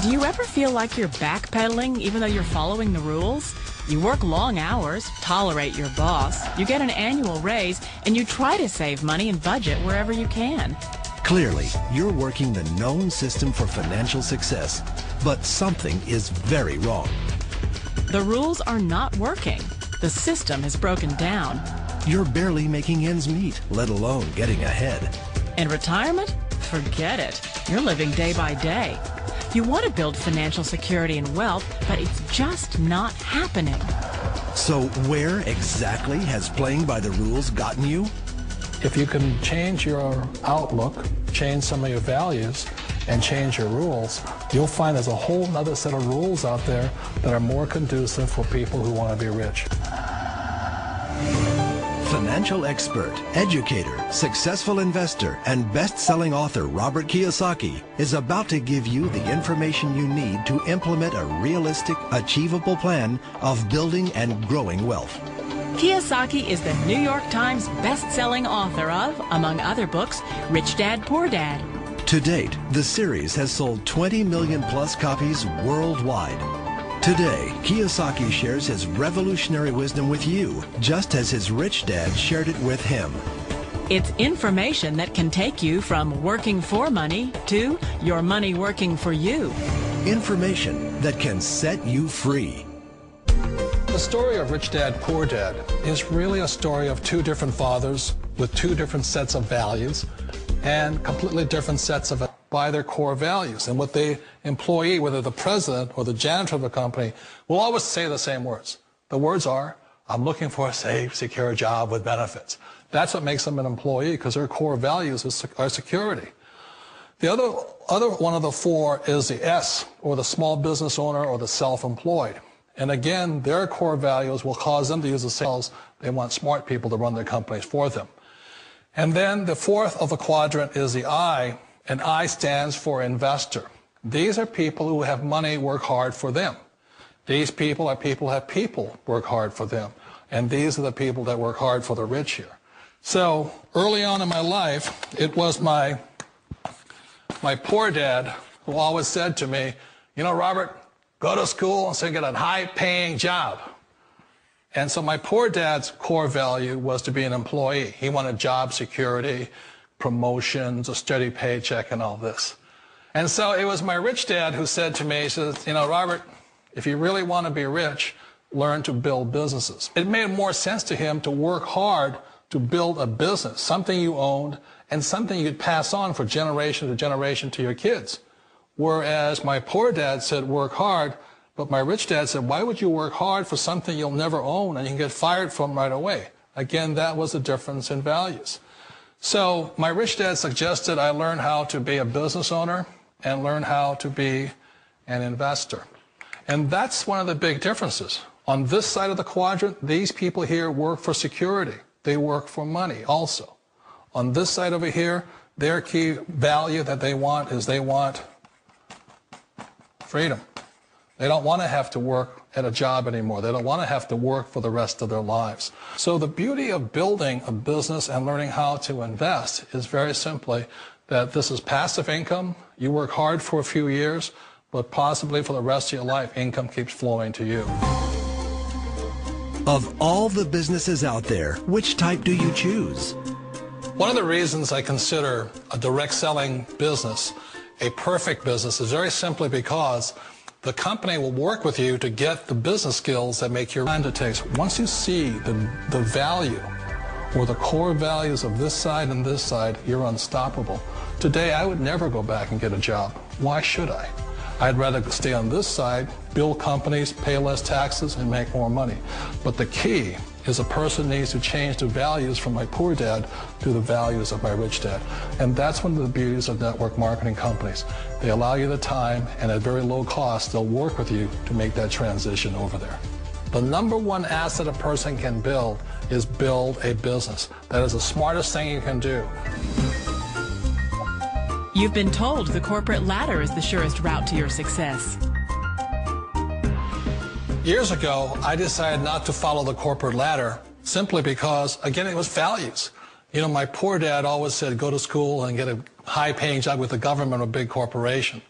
Do you ever feel like you're backpedaling even though you're following the rules? You work long hours, tolerate your boss, you get an annual raise, and you try to save money and budget wherever you can. Clearly, you're working the known system for financial success, but something is very wrong. The rules are not working. The system has broken down. You're barely making ends meet, let alone getting ahead. And retirement? Forget it. You're living day by day. You want to build financial security and wealth, but it's just not happening. So where exactly has playing by the rules gotten you? If you can change your outlook, change some of your values, and change your rules, you'll find there's a whole other set of rules out there that are more conducive for people who want to be rich. Financial expert, educator, successful investor, and best-selling author Robert Kiyosaki is about to give you the information you need to implement a realistic, achievable plan of building and growing wealth. Kiyosaki is the New York Times best-selling author of, among other books, Rich Dad, Poor Dad. To date, the series has sold 20 million plus copies worldwide. Today, Kiyosaki shares his revolutionary wisdom with you, just as his rich dad shared it with him. It's information that can take you from working for money to your money working for you. Information that can set you free. The story of Rich Dad, Poor Dad is really a story of two different fathers with two different sets of values and completely different sets of by their core values. And what the employee, whether the president or the janitor of a company, will always say the same words. The words are, I'm looking for a safe, secure job with benefits. That's what makes them an employee, because their core values are security. The other one of the four is the S, or the small business owner or the self-employed. And again, their core values will cause them to use the sales. They want smart people to run their companies for them. And then the fourth of the quadrant is the I, and I stands for investor. These are people who have money work hard for them. These people are people who have people work hard for them. And these are the people that work hard for the rich here. So early on in my life, it was my poor dad who always said to me, you know, Robert, go to school and so get a high-paying job. And so my poor dad's core value was to be an employee. He wanted job security, promotions, a steady paycheck, and all this. And so it was my rich dad who said to me, he says, you know, Robert, if you really want to be rich, learn to build businesses. It made more sense to him to work hard to build a business, something you owned and something you'd pass on for generation to generation to your kids. Whereas my poor dad said work hard, but my rich dad said, why would you work hard for something you'll never own and you can get fired from right away? Again, that was the difference in values. So my rich dad suggested I learn how to be a business owner and learn how to be an investor. And that's one of the big differences. On this side of the quadrant, these people here work for security. They work for money also. On this side over here, their key value that they want is they want freedom. They don't want to have to work at a job anymore. They don't want to have to work for the rest of their lives. So the beauty of building a business and learning how to invest is very simply that this is passive income. You work hard for a few years, but possibly for the rest of your life, income keeps flowing to you. Of all the businesses out there, which type do you choose? One of the reasons I consider a direct selling business a perfect business is very simply because the company will work with you to get the business skills that make your mind it takes. Once you see the value or the core values of this side and this side, you're unstoppable. Today, I would never go back and get a job. Why should I? I'd rather stay on this side, build companies, pay less taxes, and make more money. But the key is a person needs to change the values from my poor dad to the values of my rich dad. And that's one of the beauties of network marketing companies. They allow you the time, and at very low cost, they'll work with you to make that transition over there. The number one asset a person can build is build a business. That is the smartest thing you can do. You've been told the corporate ladder is the surest route to your success. Years ago, I decided not to follow the corporate ladder simply because, again, it was values. You know, my poor dad always said, go to school and get a high-paying job with the government or a big corporation.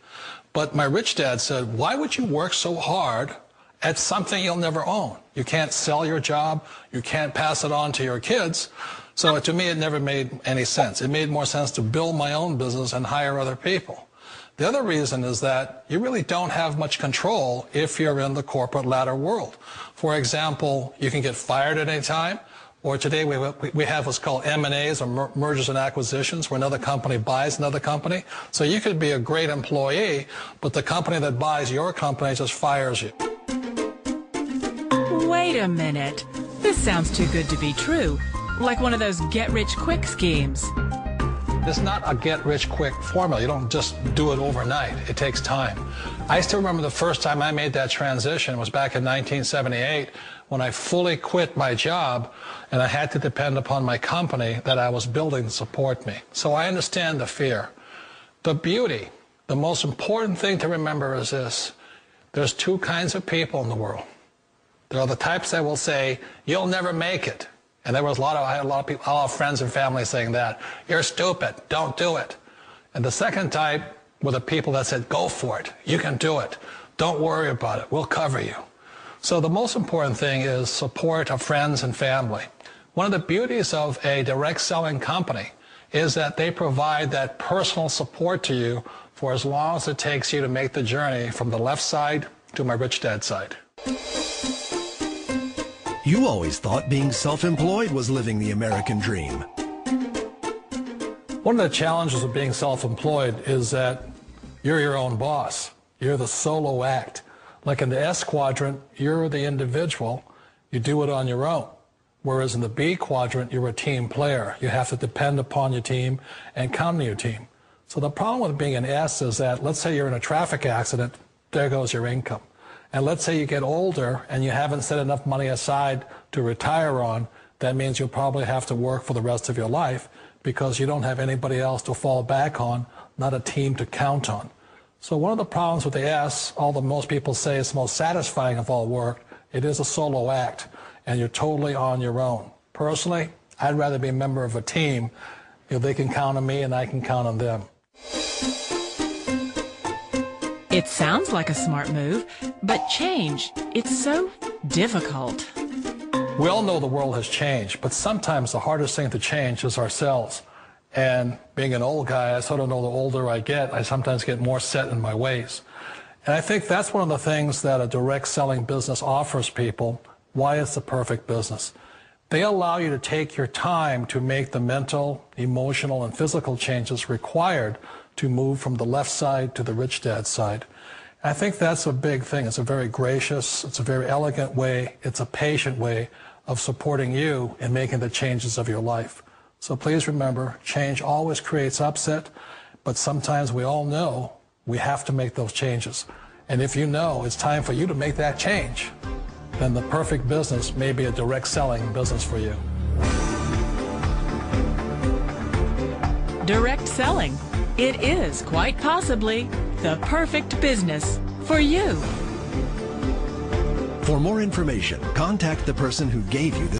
But my rich dad said, why would you work so hard at something you'll never own? You can't sell your job. You can't pass it on to your kids. So to me, it never made any sense. It made more sense to build my own business and hire other people. The other reason is that you really don't have much control if you're in the corporate ladder world. For example, you can get fired at any time. Or today we have what's called M&As, or mergers and acquisitions, where another company buys another company. So you could be a great employee, but the company that buys your company just fires you. Wait a minute. This sounds too good to be true. Like one of those get-rich-quick schemes. It's not a get-rich-quick formula. You don't just do it overnight. It takes time. I still remember the first time I made that transition was back in 1978 when I fully quit my job and I had to depend upon my company that I was building to support me. So I understand the fear. The beauty, the most important thing to remember is this. There's two kinds of people in the world. There are the types that will say, you'll never make it. And I had a lot of people, a lot of friends and family saying that. You're stupid. Don't do it. And the second type were the people that said, go for it. You can do it. Don't worry about it. We'll cover you. So the most important thing is support of friends and family. One of the beauties of a direct selling company is that they provide that personal support to you for as long as it takes you to make the journey from the left side to my rich dad side. You always thought being self-employed was living the American dream. One of the challenges of being self-employed is that you're your own boss. You're the solo act. Like in the S quadrant, you're the individual. You do it on your own. Whereas in the B quadrant, you're a team player. You have to depend upon your team and count on your team. So the problem with being an S is that, let's say you're in a traffic accident, there goes your income. And let's say you get older and you haven't set enough money aside to retire on, that means you'll probably have to work for the rest of your life because you don't have anybody else to fall back on, not a team to count on. So one of the problems with the S, although most people say it's the most satisfying of all work, it is a solo act and you're totally on your own. Personally, I'd rather be a member of a team. You know, they can count on me and I can count on them. It sounds like a smart move, but change, it's so difficult. We all know the world has changed, but sometimes the hardest thing to change is ourselves. And being an old guy, I sort of know the older I get, I sometimes get more set in my ways. And I think that's one of the things that a direct selling business offers people, why it's the perfect business. They allow you to take your time to make the mental, emotional, and physical changes required to move from the left side to the rich dad side. I think that's a big thing. It's a very gracious, it's a very elegant way, it's a patient way of supporting you in making the changes of your life. So please remember, change always creates upset, but sometimes we all know we have to make those changes. And if you know it's time for you to make that change, then the perfect business may be a direct selling business for you. Direct selling. It is quite possibly the perfect business for you. For more information, contact the person who gave you this